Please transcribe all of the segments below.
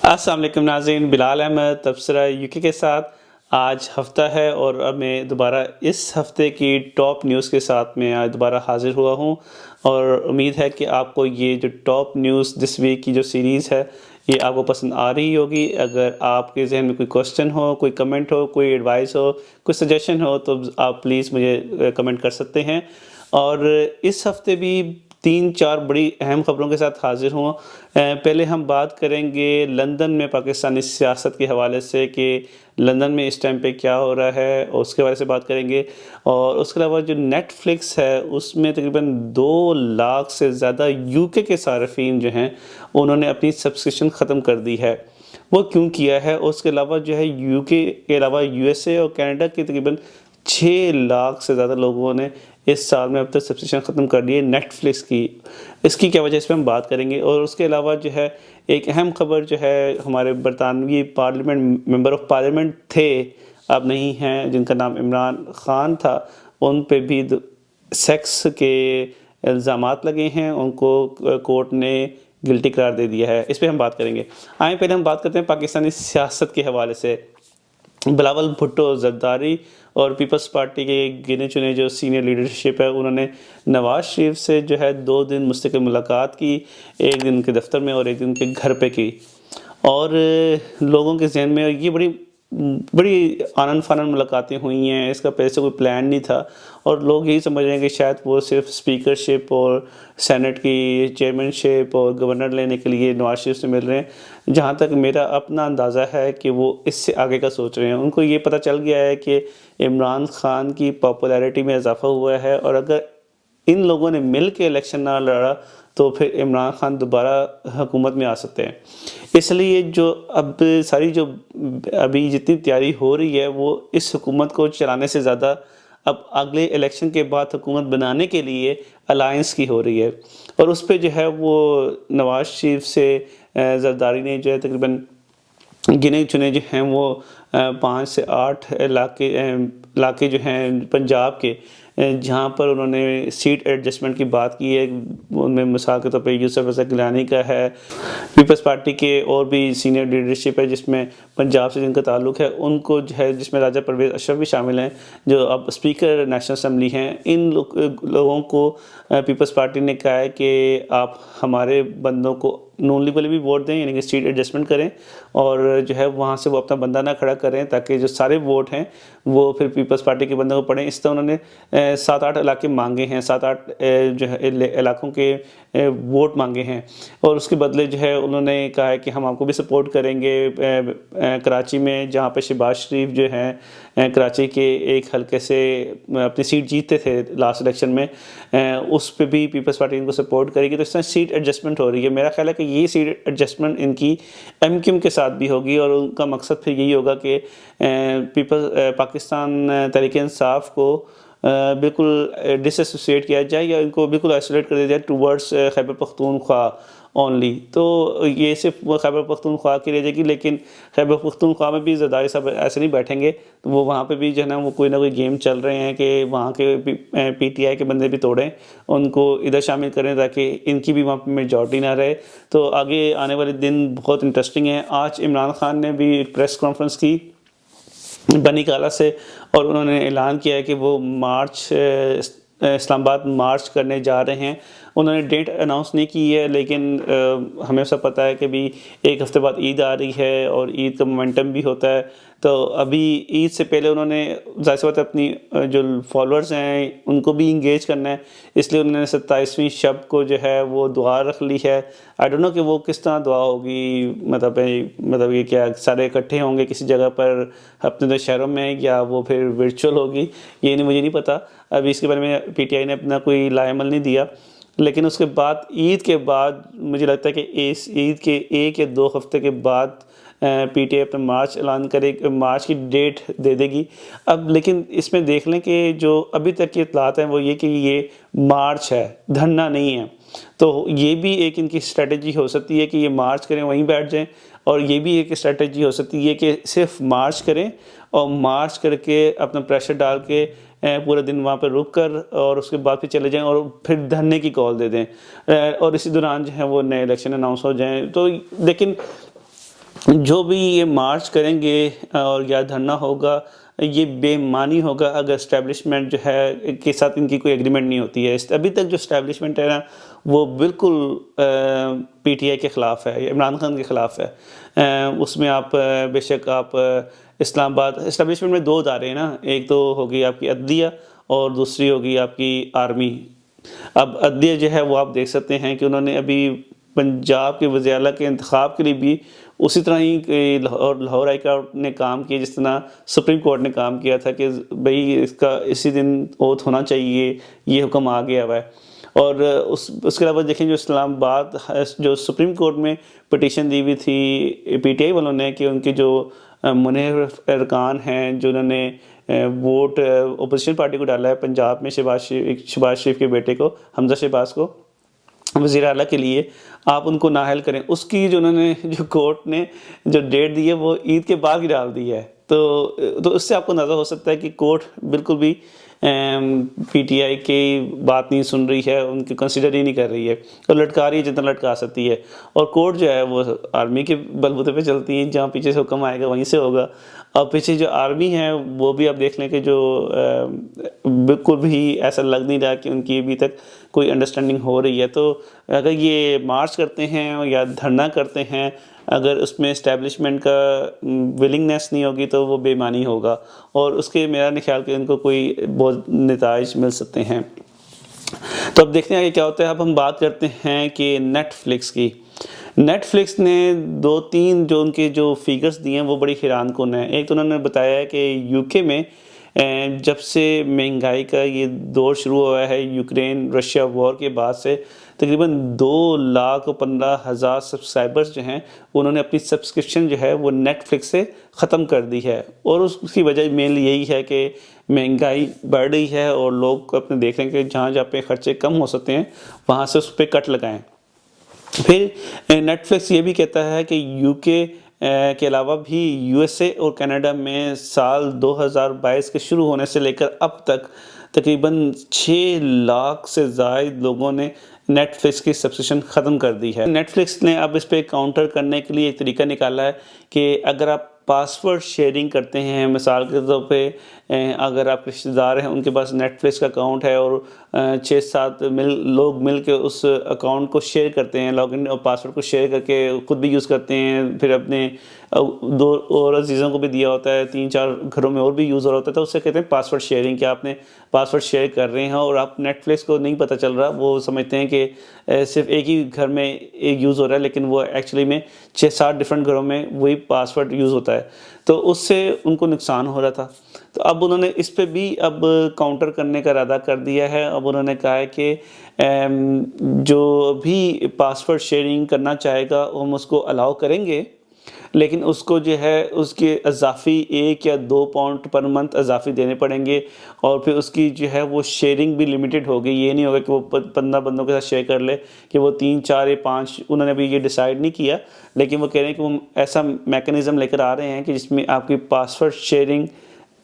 السلام علیکم ناظرین، بلال احمد تبصرہ یوکے کے ساتھ آج ہفتہ ہے اور اب میں دوبارہ اس ہفتے کی ٹاپ نیوز کے ساتھ میں آج دوبارہ حاضر ہوا ہوں، اور امید ہے کہ آپ کو یہ جو ٹاپ نیوز دس ویک کی جو سیریز ہے یہ آپ کو پسند آ رہی ہوگی۔ اگر آپ کے ذہن میں کوئی کوسچن ہو، کوئی کمنٹ ہو، کوئی ایڈوائس ہو، کوئی سجیشن ہو تو آپ پلیز مجھے کمنٹ کر سکتے ہیں۔ اور اس ہفتے بھی 3-4 بڑی اہم خبروں کے ساتھ حاضر ہوں۔ پہلے ہم بات کریں گے لندن میں پاکستانی سیاست کے حوالے سے کہ لندن میں اس ٹائم پہ کیا ہو رہا ہے، اور اس کے حوالے سے بات کریں گے۔ اور اس کے علاوہ جو نیٹ فلکس ہے اس میں تقریباً 2 لاکھ سے زیادہ یوکے کے صارفین جو ہیں انہوں نے اپنی سبسکرپشن ختم کر دی ہے۔ وہ کیوں کیا ہے؟ اور اس کے علاوہ جو ہے یوکے کے علاوہ یو ایس اے اور کینیڈا کے تقریباً 6 لاکھ سے زیادہ لوگوں نے اس سال میں اب تک سبسکرپشن ختم کر لی ہے نیٹ فلکس کی۔ اس کی کیا وجہ، اس پہ ہم بات کریں گے۔ اور اس کے علاوہ جو ہے ایک اہم خبر جو ہے، ہمارے برطانوی پارلیمنٹ ممبر آف پارلیمنٹ تھے، اب نہیں ہیں، جن کا نام عمران خان تھا، ان پہ بھی سیکس کے الزامات لگے ہیں، ان کو کورٹ نے گلٹی قرار دے دیا ہے۔ اس پہ ہم بات کریں گے۔ آئیں پہلے ہم بات کرتے ہیں پاکستانی سیاست کے حوالے سے۔ بلاول بھٹو زرداری اور پیپلز پارٹی کے گنے چنے جو سینئر لیڈرشپ ہے، انہوں نے نواز شریف سے جو ہے 2 دن مستقل ملاقات کی، ایک دن ان کے دفتر میں اور ایک دن ان کے گھر پہ کی۔ اور لوگوں کے ذہن میں یہ بڑی آنن فانن ملاقاتیں ہوئی ہیں، اس کا پہلے سے کوئی پلان نہیں تھا، اور لوگ یہی سمجھ رہے ہیں کہ شاید وہ صرف اسپیکرشپ اور سینٹ کی چیئرمین شپ اور گورنر لینے کے لیے نواز شریف سے مل رہے ہیں۔ جہاں تک میرا اپنا اندازہ ہے کہ وہ اس سے آگے کا سوچ رہے ہیں۔ ان کو یہ پتہ چل گیا ہے کہ عمران خان کی پاپولیرٹی میں اضافہ ہوا ہے، اور اگر ان لوگوں نے مل کے الیکشن نہ لڑا تو پھر عمران خان دوبارہ حکومت میں آ سکتے ہیں۔ اس لیے اب ابھی جتنی تیاری ہو رہی ہے وہ اس حکومت کو چلانے سے زیادہ اب اگلے الیکشن کے بعد حکومت بنانے کے لیے الائنس کی ہو رہی ہے۔ اور اس پہ جو ہے وہ نواز شریف سے زرداری نے جو ہے تقریباً گنے چنے جو ہیں وہ 5 سے 8 علاقے جو ہیں پنجاب کے، جہاں پر انہوں نے سیٹ ایڈجسٹمنٹ کی بات کی ہے۔ ان میں مثال کے طور پہ یوسف رضا گیلانی کا ہے، پیپلز پارٹی کے اور بھی سینئر لیڈرشپ ہے جس میں پنجاب سے جن کا تعلق ہے، ان کو جو ہے، جس میں راجہ پرویز اشرف بھی شامل ہیں جو اب اسپیکر نیشنل اسمبلی ہیں۔ ان لوگوں کو پیپلز پارٹی نے کہا ہے کہ آپ ہمارے بندوں کو نون لیگ والے بھی ووٹ دیں، یعنی کہ سیٹ ایڈجسٹمنٹ کریں، اور جو ہے وہاں سے وہ اپنا بندہ نہ کھڑا کریں تاکہ جو سارے ووٹ ہیں وہ پھر پیپلز پارٹی کے بندوں کو پڑیں۔ اس طرح انہوں نے 7-8 علاقے مانگے ہیں، 7-8 جو ہے علاقوں کے ووٹ مانگے ہیں، اور اس کے بدلے جو ہے انہوں نے کہا ہے کہ ہم آپ کو بھی سپورٹ کریں گے۔ کراچی میں جہاں پہ شہباز شریف جو ہیں کراچی کے ایک حلقے سے اپنی سیٹ جیتے تھے لاسٹ الیکشن میں، اس پہ بھی پیپلز پارٹی ان کو سپورٹ کرے گی۔ تو اس طرح سیٹ ایڈجسٹمنٹ ہو رہی ہے۔ میرا خیال ہے کہ یہ سیٹ ایڈجسٹمنٹ ان کی ایم کیو ایم کے ساتھ بھی ہوگی، اور ان کا مقصد پھر یہی ہوگا کہ پاکستان تحریک انصاف کو بالکل ڈس ایسوسیٹ کیا جائے، یا ان کو بالکل آئسولیٹ کر دیا جائے ٹورڈز خیبر پختونخوا اونلی۔ تو یہ صرف خیبر پختونخوا کی رہ جائے گی، لیکن خیبر پختونخوا میں بھی زرداری صاحب ایسے نہیں بیٹھیں گے، تو وہ وہاں پہ بھی جو ہے نا وہ کوئی نہ کوئی گیم چل رہے ہیں کہ وہاں کے پی ٹی آئی کے بندے بھی توڑیں، ان کو ادھر شامل کریں تاکہ ان کی بھی وہاں پہ میجورٹی نہ رہے۔ تو آگے آنے والے دن بہت انٹرسٹنگ ہیں۔ آج عمران خان نے بھی پریس کانفرنس کی بنی کالا سے، اور انہوں نے اعلان کیا ہے کہ وہ اسلام آباد مارچ کرنے جا رہے ہیں۔ انہوں نے ڈیٹ اناؤنس نہیں کی ہے، لیکن ہمیں سب پتہ ہے کہ ابھی ایک ہفتے بعد عید آ رہی ہے، اور عید کا مومنٹم بھی ہوتا ہے۔ تو ابھی عید سے پہلے انہوں نے ظاہر سی بات ہے اپنی جو فالوورز ہیں ان کو بھی انگیج کرنا ہے، اس لیے انہوں نے 27ویں شب کو جو ہے وہ دعا رکھ لی ہے۔ آئی ڈونٹ نو کہ وہ کس طرح دعا ہوگی، مطلب یہ کیا سارے اکٹھے ہوں گے کسی جگہ پر اپنے شہروں میں، یا وہ پھر ورچوئل ہوگی، یہ مجھے نہیں پتہ۔ ابھی اس کے بارے میں پی ٹی آئی نے اپنا کوئی لائے عمل نہیں دیا۔ لیکن اس کے بعد عید کے بعد مجھے لگتا ہے کہ اس عید کے 1 یا 2 ہفتے کے بعد پی ٹی آئی اپنا مارچ اعلان کرے، مارچ کی ڈیٹ دے دے گی۔ اب لیکن اس میں دیکھ لیں کہ جو ابھی تک کی اطلاعات ہیں وہ یہ کہ یہ مارچ ہے، دھرنا نہیں ہے۔ تو یہ بھی ایک ان کی اسٹریٹجی ہو سکتی ہے کہ یہ مارچ کریں وہیں بیٹھ جائیں، اور یہ بھی ایک اسٹریٹجی ہو سکتی ہے کہ صرف مارچ کریں، اور مارچ کر کے اپنا پریشر ڈال کے پورا دن وہاں پہ رک کر اور اس کے بعد پھر چلے جائیں اور پھر دھرنے کی کال دے دیں، اور اسی دوران جو ہے وہ نئے الیکشن اناؤنس ہو جائیں۔ تو لیکن جو بھی یہ مارچ کریں گے اور یا دھرنا ہوگا یہ بے معنی ہوگا اگر اسٹیبلشمنٹ جو ہے کے ساتھ ان کی کوئی ایگریمنٹ نہیں ہوتی ہے. ابھی تک جو اسٹیبلشمنٹ ہے نا وہ بالکل پی ٹی آئی کے خلاف ہے, عمران خان کے خلاف ہے. اس میں آپ بے شک آپ اسلام آباد اسٹیبلشمنٹ میں 2 ادارے ہیں نا, ایک تو ہوگی آپ کی عدلیہ اور دوسری ہوگی آپ کی آرمی. اب عدلیہ جو ہے وہ آپ دیکھ سکتے ہیں کہ انہوں نے ابھی پنجاب کے وزیر اعلیٰ کے انتخاب کے لیے بھی اسی طرح ہی لاہور ہائی کورٹ نے کام کیا جس طرح سپریم کورٹ نے کام کیا تھا کہ بھئی اس کا اسی دن اوتھ ہونا چاہیے, یہ حکم آ گیا ہوا ہے. اور اس کے علاوہ دیکھیں جو اسلام آباد جو سپریم کورٹ میں پٹیشن دی ہوئی تھی پی ٹی آئی والوں نے کہ ان کے جو منحرف ارکان ہیں جو انہوں نے ووٹ اپوزیشن پارٹی کو ڈالا ہے پنجاب میں شہباز شریف کے بیٹے کو, حمزہ شہباز کو, وزیر اعلیٰ کے لیے, آپ ان کو نااہل کریں. اس کی جو انہوں نے جو کورٹ نے جو ڈیٹ دی ہے وہ عید کے بعد کی ڈال دی ہے. تو اس سے آپ کو اندازہ ہو سکتا ہے کہ کورٹ بالکل بھی پی ٹی آئی کی بات نہیں سن رہی ہے, ان کی کنسیڈر ہی نہیں کر رہی ہے, اور لٹکا رہی ہے جتنا لٹکا سکتی ہے. اور کورٹ جو ہے وہ آرمی کے بلبوتے پہ چلتی ہے, جہاں پیچھے سے حکم آئے گا وہیں سے ہوگا. اور پیچھے جو آرمی ہے وہ بھی آپ دیکھ لیں کہ جو بالکل بھی ایسا لگ نہیں رہا کہ ان کی ابھی تک کوئی انڈرسٹینڈنگ ہو رہی ہے. تو اگر یہ مارچ کرتے ہیں یا دھرنا کرتے ہیں, اگر اس میں اسٹیبلشمنٹ کا ولنگنیس نہیں ہوگی تو وہ بے معنی ہوگا, اور اس کے میرا نہیں خیال کہ ان کو کوئی بہت نتائج مل سکتے ہیں. تو اب دیکھتے ہیں کہ کیا ہوتا ہے. اب ہم بات کرتے ہیں کہ نیٹ فلکس کی. نیٹ فلکس نے 2-3 جو ان کے جو فیگرز دیے ہیں وہ بڑی حیران کن ہیں. ایک تو انہوں نے بتایا ہے کہ یو کے میں جب سے مہنگائی کا یہ دور شروع ہوا ہے یوکرین رشیا وار کے بعد سے, تقریباً 2,15,000 سبسکرائبرز جو ہیں انہوں نے اپنی سبسکرپشن جو ہے وہ نیٹ فلکس سے ختم کر دی ہے. اور اس کی وجہ مینلی یہی ہے کہ مہنگائی بڑھ رہی ہے اور لوگ اپنے دیکھ رہے ہیں کہ جہاں پہ خرچے کم ہو سکتے ہیں وہاں سے اس پہ کٹ لگائیں. پھر نیٹ فلکس یہ بھی کہتا ہے کہ یو کے کے علاوہ بھی یو ایس اے اور کینیڈا میں سال 2022 کے شروع ہونے سے لے کر اب تک تقریباً 6 لاکھ سے زائد لوگوں نے نیٹ فلکس کی سبسکرپشن ختم کر دی ہے. نیٹ فلکس نے اب اس پہ کاؤنٹر کرنے کے لیے ایک طریقہ نکالا ہے کہ اگر آپ پاسورڈ شیئرنگ کرتے ہیں, مثال کے طور پہ اگر آپ رشتہ دار ہیں ان کے پاس نیٹ فلکس کا اکاؤنٹ ہے اور 6-7 لوگ مل کے اس اکاؤنٹ کو شیئر کرتے ہیں, لاگ ان اور پاسورڈ کو شیئر کر کے خود بھی یوز کرتے ہیں, پھر اپنے 2 اور عزیزوں کو بھی دیا ہوتا ہے, 3-4 گھروں میں اور بھی یوز ہو رہا ہوتا ہے, تو اس سے کہتے ہیں پاسورڈ شیئرنگ. کہ آپ نے پاسورڈ شیئر کر رہے ہیں اور آپ نیٹ فلکس کو نہیں پتہ چل رہا, وہ سمجھتے ہیں کہ صرف ایک ہی گھر میں ایک یوز ہو رہا ہے, لیکن وہ ایکچولی میں 6-7 ڈفرینٹ گھروں میں وہی پاسورڈ یوز ہوتا ہے. تو اس سے ان کو نقصان ہو رہا تھا. تو اب انہوں نے اس پہ بھی اب کاؤنٹر کرنے کا ارادہ کر دیا ہے. اب انہوں نے کہا ہے کہ جو بھی پاسورڈ شیئرنگ کرنا چاہے گا ہم اس کو الاؤ کریں گے, لیکن اس کو جو ہے اس کے اضافی 1 یا 2 پاؤنڈ پر منتھ اضافی دینے پڑیں گے, اور پھر اس کی جو ہے وہ شیئرنگ بھی لمیٹڈ ہوگی. یہ نہیں ہوگا کہ وہ 15 بندوں کے ساتھ شیئر کر لے کہ وہ 3-4 یا 5, انہوں نے ابھی یہ ڈیسائیڈ نہیں کیا, لیکن وہ کہہ رہے ہیں کہ وہ ایسا میکنزم لے کر آ رہے ہیں کہ جس میں آپ کی پاسورڈ شیئرنگ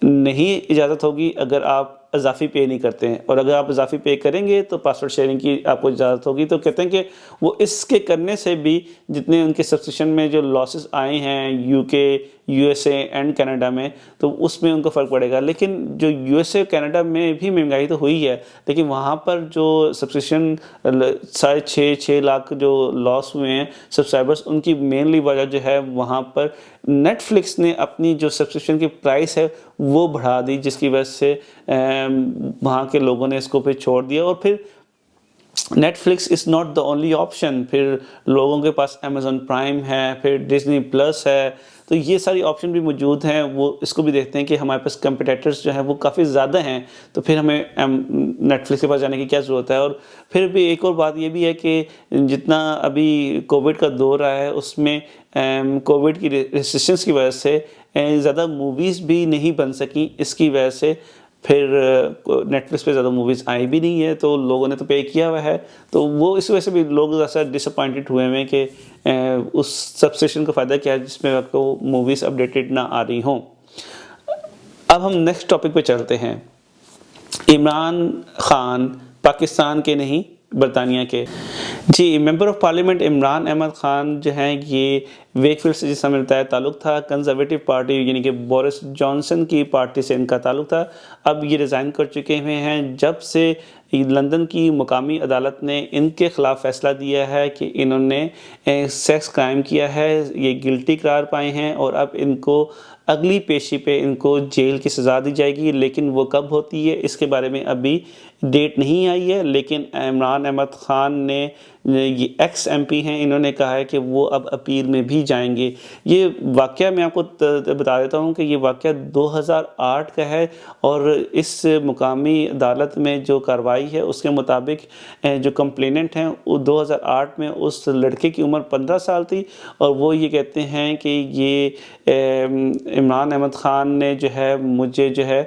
نہیں اجازت ہوگی اگر آپ اضافی پے نہیں کرتے ہیں, اور اگر آپ اضافی پے کریں گے تو پاسورڈ شیئرنگ کی آپ کو اجازت ہوگی. تو کہتے ہیں کہ وہ اس کے کرنے سے بھی جتنے ان کے سبسکرپشن میں جو لاسز آئے ہیں یو کے, U S A and Canada میں, تو اس میں ان کو فرق پڑے گا. لیکن جو یو ایس اے کینیڈا میں بھی مہنگائی تو ہوئی ہے, لیکن وہاں پر جو سبسکرپشن 6.5 لاکھ جو لاس ہوئے ہیں سبسکرائبرس, ان کی مینلی وجہ جو ہے وہاں پر نیٹ فلکس نے اپنی جو سبسکرپشن کی پرائس ہے وہ بڑھا دی, جس کی وجہ سے وہاں کے لوگوں نے اس کو پھر چھوڑ دیا. اور پھر Netflix is not the only option, پھر لوگوں کے پاس امیزون پرائم ہے, پھر ڈزنی پلس ہے, تو یہ ساری آپشن بھی موجود ہیں. وہ اس کو بھی دیکھتے ہیں کہ ہمارے پاس کمپیٹیٹرز جو ہیں وہ کافی زیادہ ہیں, تو پھر ہمیں نیٹ فلکس کے پاس جانے کی کیا ضرورت ہے. اور پھر بھی ایک اور بات یہ بھی ہے کہ جتنا ابھی کووڈ کا دور آیا ہے اس میں کووڈ کی ریسٹرکشنس کی وجہ سے زیادہ موویز بھی نہیں بن سکیں, اس کی وجہ سے پھر نیٹ فلکس پہ زیادہ موویز آئی بھی نہیں ہے, تو لوگوں نے تو پے کیا ہوا ہے, تو وہ اس وجہ سے بھی لوگ ایسا ڈس اپوائنٹڈ ہوئے ہیں کہ اس سبسکرپشن کا فائدہ کیا ہے جس میں آپ کو موویز اپڈیٹڈ نہ آ رہی ہوں. اب ہم نیکسٹ ٹاپک پہ چلتے ہیں. عمران خان پاکستان کے نہیں برطانیہ کے. جی، member of parliament Imran Ahmed Khan جو ہیں یہ ویک فیلڈ سے جس ہمیں بتایا تعلق تھا، کنزرویٹو پارٹی یعنی کہ بورس جانسن کی پارٹی سے ان کا تعلق تھا، اب یہ ریزائن کر چکے ہوئے ہیں جب سے لندن کی مقامی عدالت نے ان کے خلاف فیصلہ دیا ہے کہ انہوں نے سیکس کرائم کیا ہے، یہ گلٹی قرار پائے ہیں اور اب ان کو اگلی پیشی پہ ان کو جیل کی سزا دی جائے گی، لیکن وہ کب ہوتی ہے اس کے بارے میں ابھی ڈیٹ نہیں آئی ہے۔ لیکن عمران احمد خان نے یہ ایکس ایم پی ہیں، انہوں نے کہا ہے کہ وہ اب اپیل میں بھی جائیں گے۔ یہ واقعہ میں آپ کو بتا دیتا ہوں کہ یہ واقعہ 2008 کا ہے اور اس مقامی عدالت میں جو کارروائی ہے اس کے مطابق جو کمپلیننٹ ہیں وہ 2008 میں اس لڑکے کی عمر 15 سال تھی اور وہ یہ کہتے ہیں کہ یہ عمران احمد خان نے جو ہے مجھے جو ہے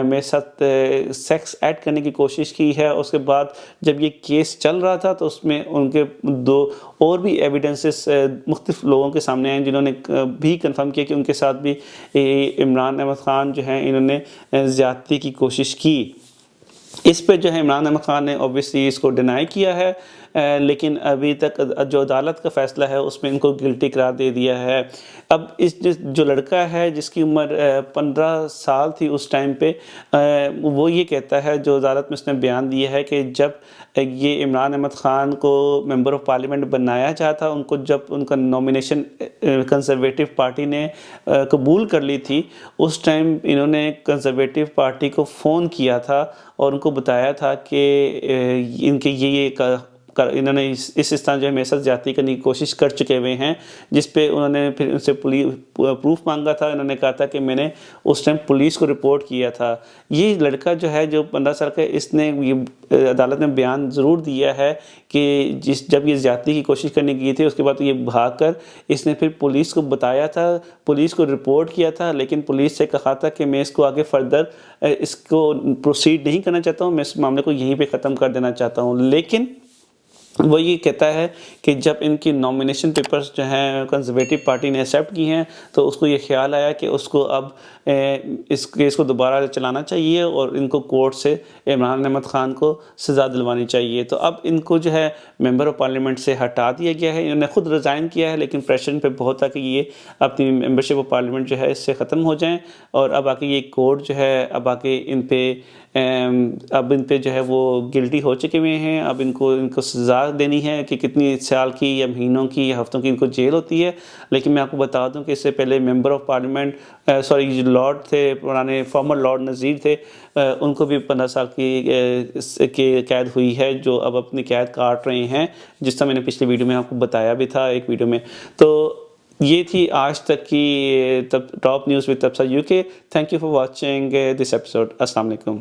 میرے ساتھ سیکس ایڈ کرنے کی کوشش کی ہے۔ اس کے بعد جب یہ کیس چل رہا تھا تو اس میں ان کے دو اور بھی ایویڈنسز مختلف لوگوں کے سامنے آئے جنہوں نے بھی کنفرم کیا کہ ان کے ساتھ بھی عمران احمد خان جو ہیں انہوں نے زیادتی کی کوشش کی۔ اس پہ جو ہے عمران احمد خان نے اوبویسلی اس کو ڈینائی کیا ہے، لیکن ابھی تک جو عدالت کا فیصلہ ہے اس میں ان کو گلٹی قرار دے دیا ہے۔ اب جو لڑکا ہے جس کی عمر 15 سال تھی اس ٹائم پہ، وہ یہ کہتا ہے، جو عدالت میں اس نے بیان دیا ہے کہ جب یہ عمران احمد خان کو ممبر آف پارلیمنٹ بنایا جاتا تھا، ان کو جب ان کا نومینیشن کنزرویٹو پارٹی نے قبول کر لی تھی، اس ٹائم انہوں نے کنزرویٹو پارٹی کو فون کیا تھا اور ان کو بتایا تھا کہ ان کے انہوں نے اس طرح جو ہے میرے ساتھ زیادتی کرنے کی کوشش کر چکے ہوئے ہیں، جس پہ انہوں نے پھر ان سے پروف مانگا تھا۔ انہوں نے کہا تھا کہ میں نے اس ٹائم پولیس کو رپورٹ کیا تھا۔ یہ لڑکا جو ہے جو 15 سال کا، اس نے یہ عدالت میں بیان ضرور دیا ہے کہ جب یہ زیادتی کی کوشش کرنے کی تھی اس کے بعد یہ بھاگ کر اس نے پھر پولیس کو بتایا تھا، پولیس کو رپورٹ کیا تھا، لیکن پولیس سے کہا تھا کہ میں اس کو آگے فردر اس کو پروسیڈ نہیں کرنا چاہتا ہوں، میں اس معاملے کو یہیں پہ ختم کر دینا چاہتا ہوں۔ لیکن وہ یہ کہتا ہے کہ جب ان کی نومینیشن پیپرز جو ہیں کنزرویٹو پارٹی نے ایکسیپٹ کی ہیں تو اس کو یہ خیال آیا کہ اس کو اب اس کیس کو دوبارہ چلانا چاہیے اور ان کو کورٹ سے عمران احمد خان کو سزا دلوانی چاہیے۔ تو اب ان کو جو ہے ممبر آف پارلیمنٹ سے ہٹا دیا گیا ہے، انہوں نے خود ریزائن کیا ہے، لیکن پریشر ان پہ بہت تھا کہ یہ اپنی ممبرشپ آف پارلیمنٹ جو ہے اس سے ختم ہو جائیں اور اب آ کے یہ کورٹ جو ہے اب آ کے ان پہ جو ہے وہ گلٹی ہو چکے ہوئے ہیں۔ اب ان کو سزا دینی ہے کہ کتنی سال کی یا مہینوں کی یا ہفتوں کی ان کو جیل ہوتی ہے۔ لیکن میں آپ کو بتا دوں کہ اس سے پہلے ممبر آف پارلیمنٹ جو لارڈ تھے، پرانے فارمر لارڈ نذیر تھے، ان کو بھی 15 سال کی قید ہوئی ہے، جو اب اپنی قید کاٹ رہے ہیں، جس طرح میں نے پچھلی ویڈیو میں آپ کو بتایا بھی تھا ایک ویڈیو میں۔ تو یہ تھی آج تک کی ٹاپ نیوز وتھ تبصرہ UK۔ Thank you for watching this episode. السلام علیکم۔